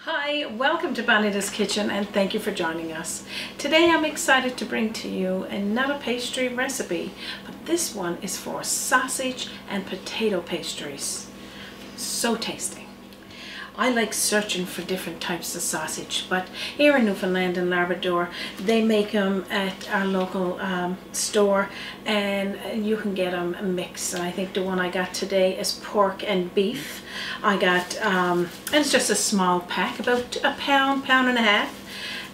Hi, welcome to Bonita's Kitchen and thank you for joining us. Today I'm excited to bring to you another pastry recipe, but this one is for sausage and potato pastries. So tasty. I like searching for different types of sausage, but here in Newfoundland and Labrador they make them at our local store, and you can get them mixed. And I think the one I got today is pork and beef. I got, and it's just a small pack, about a pound, pound and a half.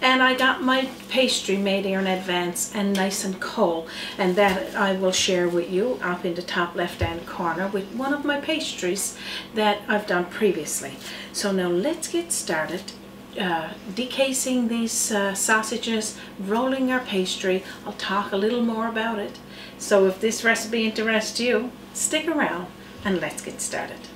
And I got my pastry made here in advance and nice and cold, and that I will share with you up in the top left hand corner with one of my pastries that I've done previously. So now let's get started decasing these sausages, rolling our pastry. I'll talk a little more about it. So if this recipe interests you, stick around and let's get started.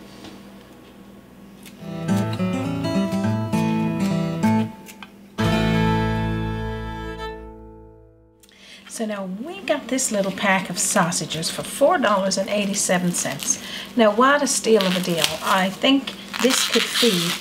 So now we got this little pack of sausages for $4.87. Now what a steal of a deal. I think this could feed,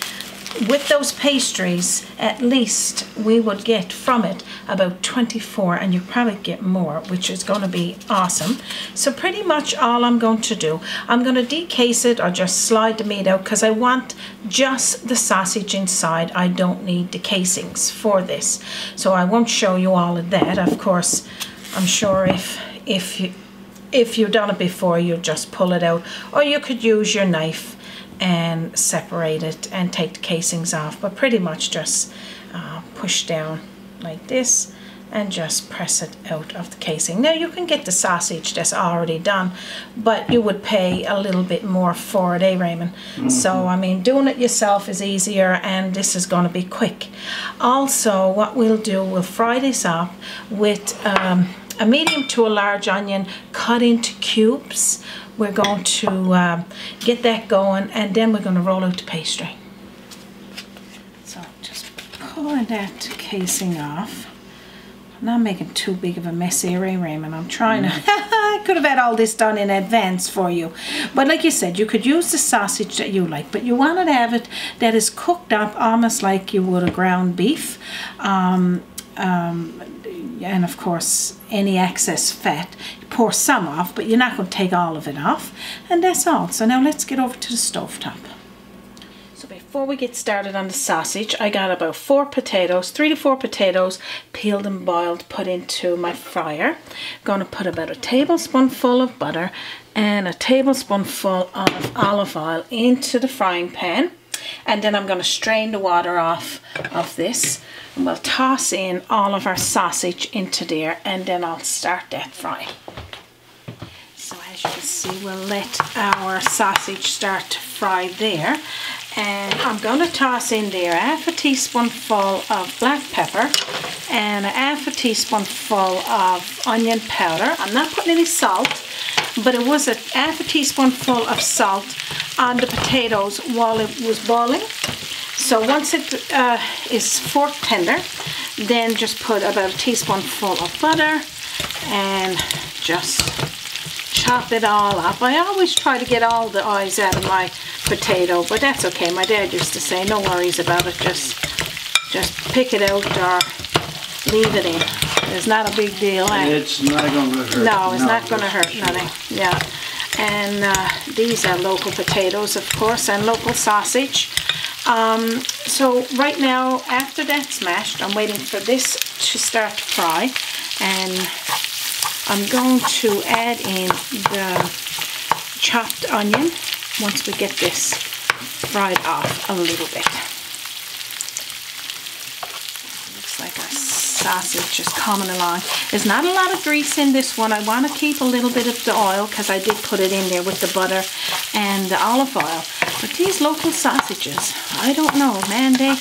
with those pastries, at least we would get from it about 24, and you probably get more, which is going to be awesome. So pretty much all I'm going to do, I'm going to decase it or just slide the meat out because I want just the sausage inside. I don't need the casings for this, so I won't show you all of that. Of course, I'm sure if you've done it before, you just pull it out, or you could use your knife and separate it and take the casings off, but pretty much just push down like this and just press it out of the casing. Now you can get the sausage that's already done, but you would pay a little bit more for it, Raymond? So I mean, doing it yourself is easier, and this is going to be quick. Also, what we'll do, we'll fry this up with a medium to a large onion cut into cubes. We're going to get that going, and then we're going to roll out the pastry. So just pulling that casing off. I'm not making too big of a mess here, Raymond? I'm trying to, I could have had all this done in advance for you. But like you said, you could use the sausage that you like, but you want to have it that is cooked up almost like you would a ground beef. And of course, any excess fat, you pour some off, but you're not going to take all of it off. And that's all. So now let's get over to the stovetop. So before we get started on the sausage, I got about 3 to 4 potatoes, peeled and boiled, put into my fryer. I'm going to put about a tablespoonful of butter and a tablespoonful of olive oil into the frying pan. And then I'm going to strain the water off of this, and we'll toss in all of our sausage into there, and then I'll start that frying. So as you can see, we'll let our sausage start to fry there, and I'm going to toss in there half a teaspoonful of black pepper and a half a teaspoonful of onion powder. I'm not putting any salt, but it was a half a teaspoonful of salt on the potatoes while it was boiling. So once it is fork tender, then just put about a teaspoonful of butter and just chop it all up. I always try to get all the eyes out of my potato, but that's okay. My dad used to say, no worries about it, just pick it out or leave it in. It's not a big deal. It's not going to hurt. No, it's not going to hurt nothing. Yeah. And these are local potatoes, of course, and local sausage. So right now, after that's mashed, I'm waiting for this to start to fry, and I'm going to add in the chopped onion once we get this fried off a little bit. Looks like our sausage is coming along. There's not a lot of grease in this one. I want to keep a little bit of the oil because I did put it in there with the butter and the olive oil. But these local sausages, I don't know, man, they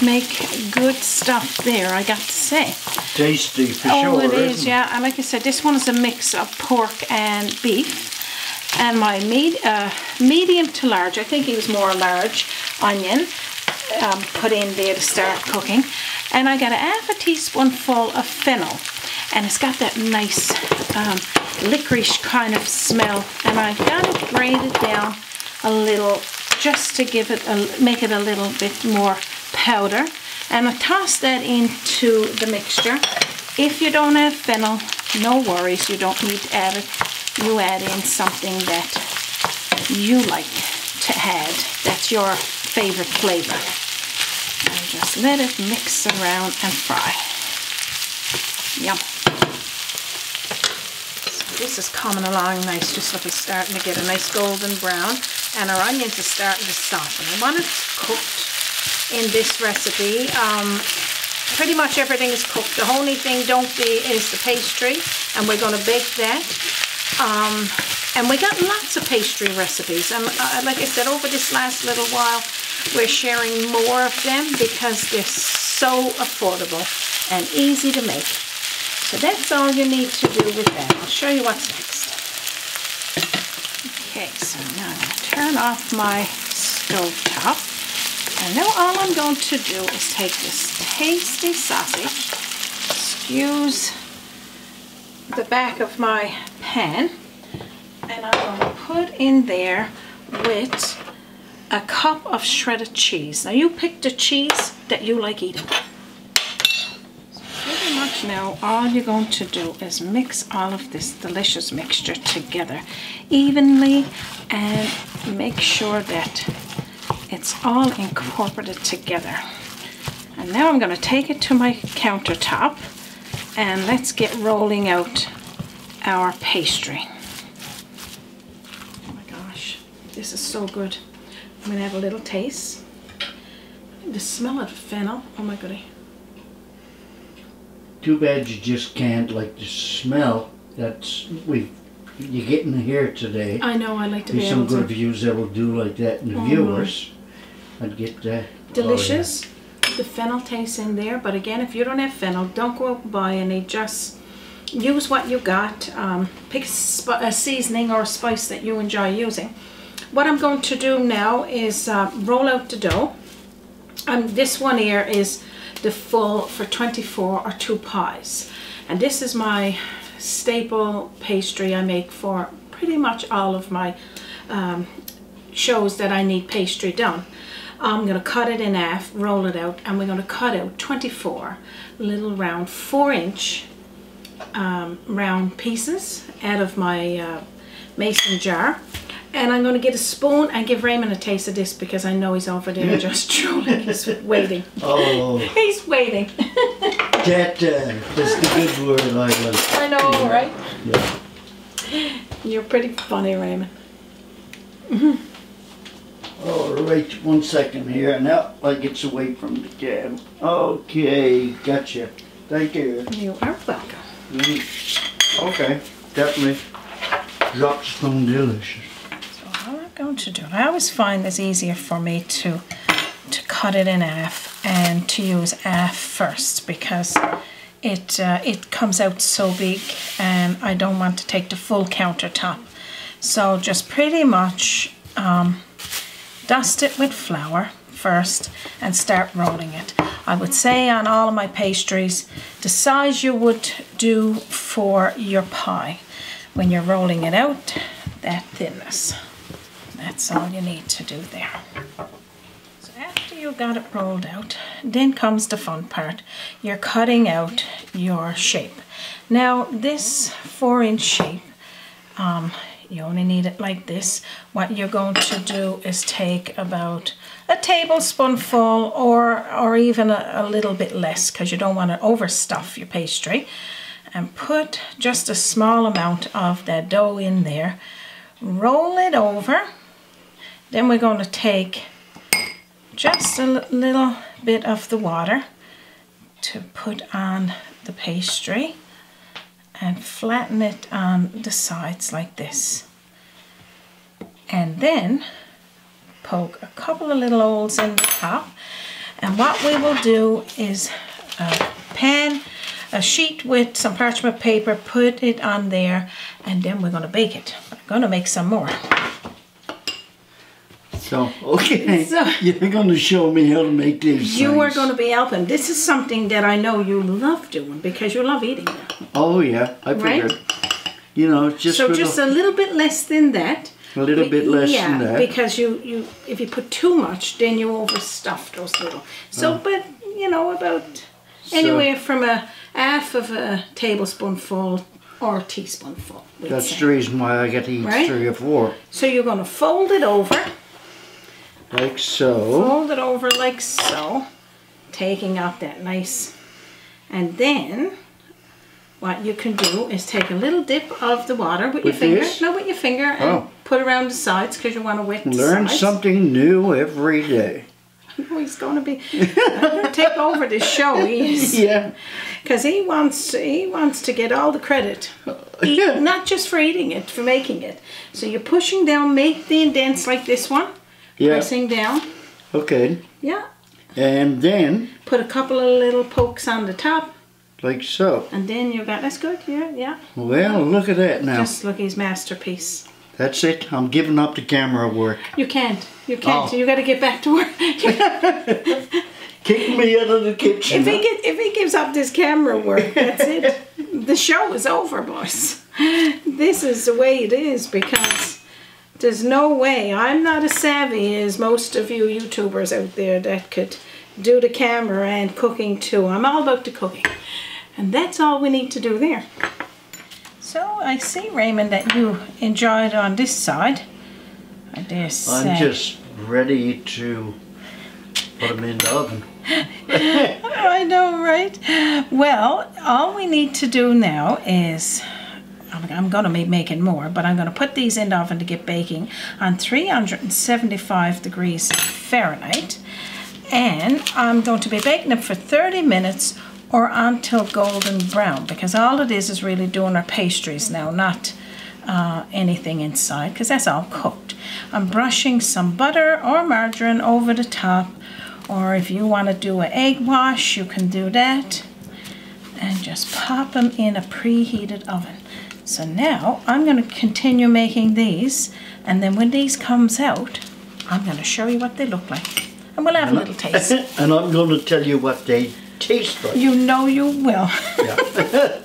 make good stuff there, I got to say. Tasty for sure. Oh, it is, yeah. And like I said, this one is a mix of pork and beef. And my medium to large, I think it was more large, onion, put in there to start cooking. And I got a half a teaspoonful of fennel, and it's got that nice licorice kind of smell. And I got it grated down a little just to give it make it a little bit more powder. And I toss that into the mixture. If you don't have fennel, no worries, you don't need to add it. You add in something that you like to add, that's your favorite flavor. And just let it mix around and fry. Yum. So this is coming along nice, just looking, starting to get a nice golden brown, and our onions are starting to soften. And when it's cooked in this recipe, pretty much everything is cooked. The only thing don't be is the pastry, and we're going to bake that. And we got lots of pastry recipes, and like I said, over this last little while we're sharing more of them because they're so affordable and easy to make. So that's all you need to do with that. I'll show you what's next. Okay, so now I'm going to turn off my stove top, and now all I'm going to do is take this tasty sausage, excuse the back of my pan, and I'm going to put in there with a cup of shredded cheese. Now you pick the cheese that you like eating. So pretty much now all you're going to do is mix all of this delicious mixture together evenly and make sure that it's all incorporated together. And now I'm going to take it to my countertop and let's get rolling out our pastry. Oh my gosh, this is so good. I'm going to have a little taste. The smell of fennel, oh my goodie. Too bad you just can't like the smell that's you're getting here today. I know, I like to be There's able some to. good views that will do like that in the viewers. I'd get that. Delicious. The fennel taste in there, but again, if you don't have fennel, don't go out and buy any. Just use what you got. Pick a seasoning or a spice that you enjoy using. What I'm going to do now is roll out the dough. This one here is the full for 24 or 2 pies, and this is my staple pastry I make for pretty much all of my shows that I need pastry done. I'm going to cut it in half, roll it out, and we're going to cut out 24 little round 4-inch round pieces out of my mason jar. And I'm going to get a spoon and give Raymond a taste of this because I know he's over there just drooling. He's waiting. Oh. He's waiting. That's the good word I like. I know, right? Yeah. You're pretty funny, Raymond. All right, 1 second here. Now I get away from the cam. Okay, gotcha. Thank you. You are welcome. Okay, definitely. Drop spoon delicious. So all I'm going to do, I always find it's easier for me to cut it in half and to use half first because it comes out so big and I don't want to take the full countertop. So just pretty much dust it with flour first and start rolling it. I would say on all of my pastries, the size you would do for your pie when you're rolling it out, that thinness. That's all you need to do there. So after you got it rolled out, then comes the fun part. You're cutting out your shape. Now this 4-inch shape, you only need it like this. What you're going to do is take about a tablespoonful or even a little bit less because you don't want to overstuff your pastry, and put just a small amount of that dough in there. Roll it over. Then we're going to take just a little bit of the water to put on the pastry and flatten it on the sides like this. And then poke a couple of little holes in the top. And what we will do is a sheet with some parchment paper, put it on there, and then we're going to bake it. I'm going to make some more. So, okay, So, you're going to show me how to make these you are things. going to be helping. This is something that I know you love doing because you love eating them. Oh yeah, I figured. Right? You know, just So for just the, a little bit less than that. A little bit less than that. Because you if you put too much, then you overstuff those little. So, but you know, about anywhere from a half of a tablespoonful or a teaspoonful. That's the reason why I get to eat 3 or 4. So you're going to fold it over. Like so. Fold it over like so, taking out that nice. And then what you can do is take a little dip of the water with your finger. This? No, with your finger, and put around the sides because you want to wet the sides. Learn something new every day. Oh, he's going to be take over this show. He is. Yeah. Because he wants to get all the credit. Not just for eating it, for making it. So you're pushing down, make the indents like this one. Yeah. Pressing down. Okay. Yeah. And then put a couple of little pokes on the top. Like so. And then you got, that's good, yeah. Well, look at that now. Just look at his masterpiece. That's it. I'm giving up the camera work. You can't. You got to get back to work. Kick me out of the kitchen. If he gives up this camera work, that's it. The show is over, boys. This is the way it is because there's no way. I'm not as savvy as most of you YouTubers out there that could do the camera and cooking too. I'm all about the cooking. And that's all we need to do there. So I see, Raymond, that you enjoyed on this side. I dare say. I'm just ready to put them in the oven. I know, right? Well, all we need to do now is, I'm going to be making more, but I'm going to put these in the oven to get baking on 375 degrees Fahrenheit. And I'm going to be baking them for 30 minutes or until golden brown, because all it is really doing our pastries now, not anything inside, because that's all cooked. I'm brushing some butter or margarine over the top, or if you want to do an egg wash, you can do that. And just pop them in a preheated oven. So now I'm going to continue making these, and then when these comes out, I'm going to show you what they look like. And we'll have a little taste. And I'm going to tell you what they taste like. You know you will. Yeah.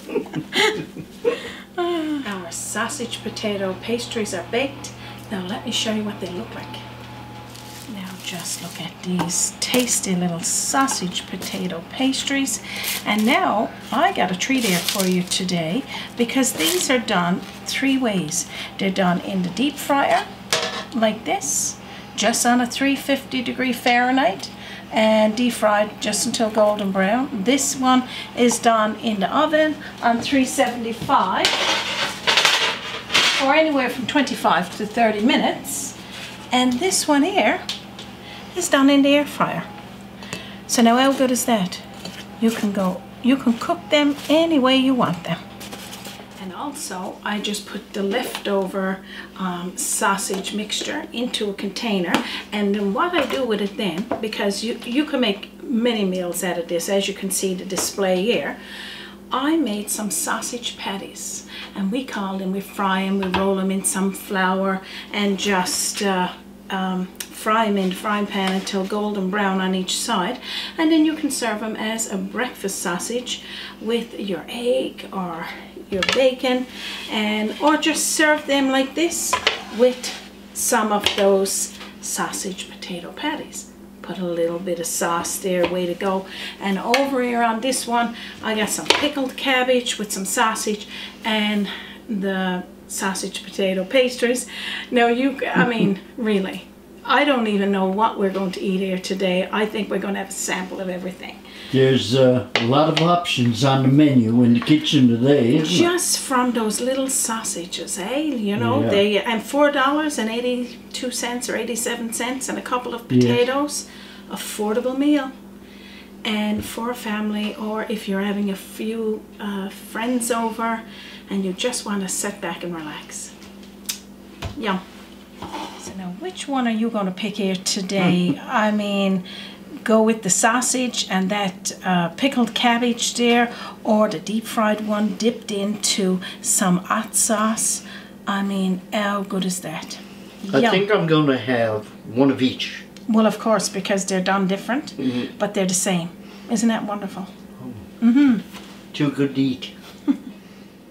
Our sausage potato pastries are baked. Now let me show you what they look like. Now just look at these tasty little sausage potato pastries. And now I got a treat here for you today, because these are done 3 ways. They're done in the deep fryer like this, just on a 350 degree Fahrenheit, and deep fried just until golden brown. This one is done in the oven on 375 or anywhere from 25 to 30 minutes. And this one here is done in the air fryer. So now how good is that? You can cook them any way you want them. And also, I just put the leftover sausage mixture into a container, and then what I do with it then, because you can make many meals out of this, as you can see the display here, I made some sausage patties, and we fry them, we roll them in some flour, and just fry them in the frying pan until golden brown on each side, and then you can serve them as a breakfast sausage with your egg or your bacon, or just serve them like this with some of those sausage potato patties. Put a little bit of sauce there, way to go. And over here on this one, I got some pickled cabbage with some sausage and the sausage potato pastries. Now I mean, really, I don't even know what we're going to eat here today. I think we're going to have a sample of everything. There's a lot of options on the menu in the kitchen today, isn't Just from those little sausages, eh? You know, Yeah. and $4.82 or 87 cents and a couple of potatoes. Affordable meal. And for a family, or if you're having a few friends over and you just want to sit back and relax. Yum. So now, which one are you going to pick here today? I mean, go with the sausage and that pickled cabbage there, or the deep fried one dipped into some hot sauce. I mean, how good is that? I think I'm going to have one of each. Well, of course, because they're done different, but they're the same. Isn't that wonderful? Too good to eat.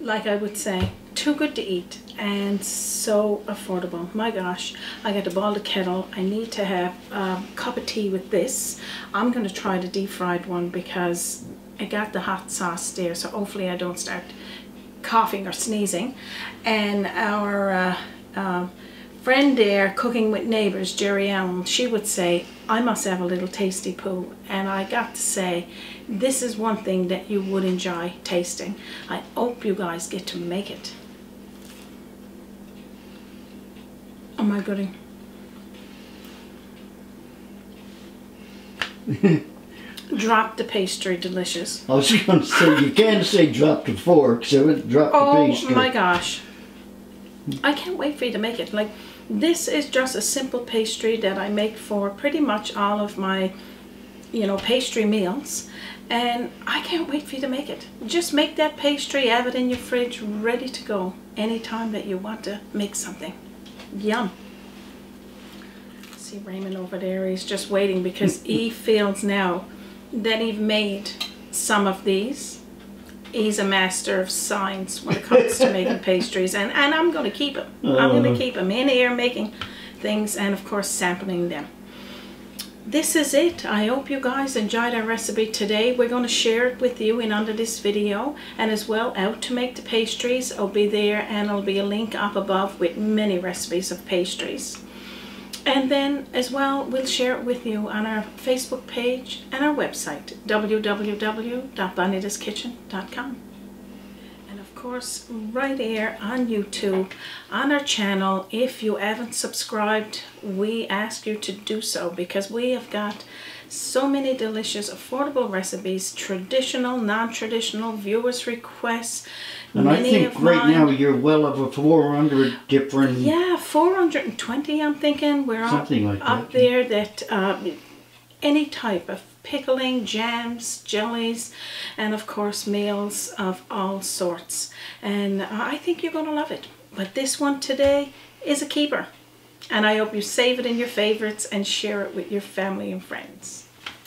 Like I would say, too good to eat and so affordable. My gosh, I got to boil the kettle. I need to have a cup of tea with this. I'm going to try the deep fried one because I got the hot sauce there, so hopefully I don't start coughing or sneezing. And our friend there, Cooking with Neighbours, Jerry Allen, she would say, I must have a little tasty poo. And I got to say, this is one thing that you would enjoy tasting. I hope you guys get to make it. Oh my goodie. Drop the pastry, delicious. I was going to say, you can't say drop the fork, so it dropped the pastry. Oh my gosh. I can't wait for you to make it. Like, this is just a simple pastry that I make for pretty much all of my, you know, pastry meals. And I can't wait for you to make it. Just make that pastry, have it in your fridge, ready to go anytime that you want to make something. Yum. See Raymond over there, he's just waiting because he feels now that he's made some of these. He's a master of science when it comes to making pastries, and I'm going to keep him. I'm going to keep him in here making things and of course sampling them. This is it. I hope you guys enjoyed our recipe today. We're going to share it with you in under this video, and as well how to make the pastries. I'll be there, and there'll be a link up above with many recipes of pastries. And then as well, we'll share it with you on our Facebook page and our website, www.bonitaskitchen.com. And of course, right here on YouTube, on our channel, if you haven't subscribed, we ask you to do so, because we have got so many delicious, affordable recipes, traditional, non-traditional, viewers' requests. And I think right now you're well over 400 different... Yeah, 420 I'm thinking. We're something like up there that any type of pickling, jams, jellies, and of course meals of all sorts. And I think you're going to love it. But this one today is a keeper. And I hope you save it in your favorites and share it with your family and friends.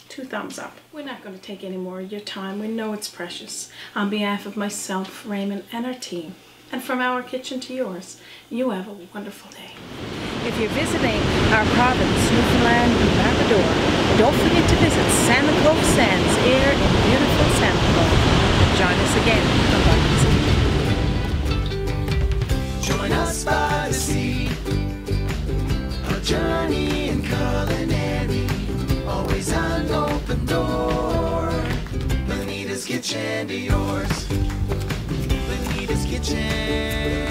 2 thumbs up. We're not going to take any more of your time. We know it's precious. On behalf of myself, Raymond, and our team, and from our kitchen to yours, you have a wonderful day. If you're visiting our province, Newfoundland and Labrador, don't forget to visit Salmon Cove Sands here in beautiful Salmon Cove. Join us again on Bonita's. Join us by the sea, a journey in culinary, always an open door. Bonita's Kitchen to yours. Bonita's Kitchen.